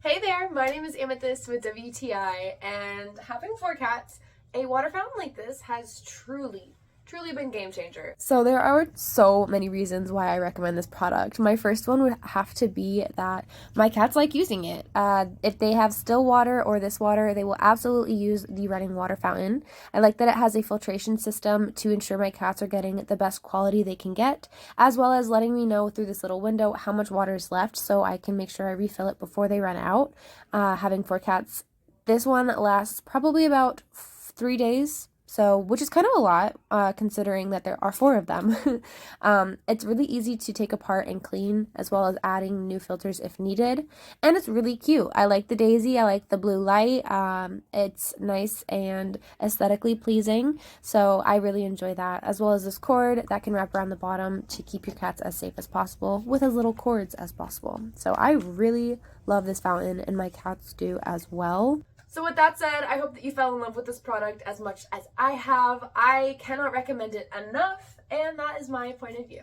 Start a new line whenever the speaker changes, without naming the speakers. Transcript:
Hey there, my name is Amethyst with WTI, and having 4 cats, a water fountain like this has truly been game changer. So there are so many reasons why I recommend this product. My first one would have to be that my cats like using it. If they have still water or this water, they will absolutely use the running water fountain. I like that it has a filtration system to ensure my cats are getting the best quality they can get, as well as letting me know through this little window how much water is left so I can make sure I refill it before they run out. Having 4 cats, this one lasts probably about 3 days. So, which is kind of a lot, considering that there are 4 of them. It's really easy to take apart and clean, as well as adding new filters if needed. And it's really cute. I like the daisy. I like the blue light. It's nice and aesthetically pleasing. So I really enjoy that, as well as this cord that can wrap around the bottom to keep your cats as safe as possible with as little cords as possible. So I really love this fountain, and my cats do as well. So with that said, I hope that you fell in love with this product as much as I have. I cannot recommend it enough, and that is my point of view.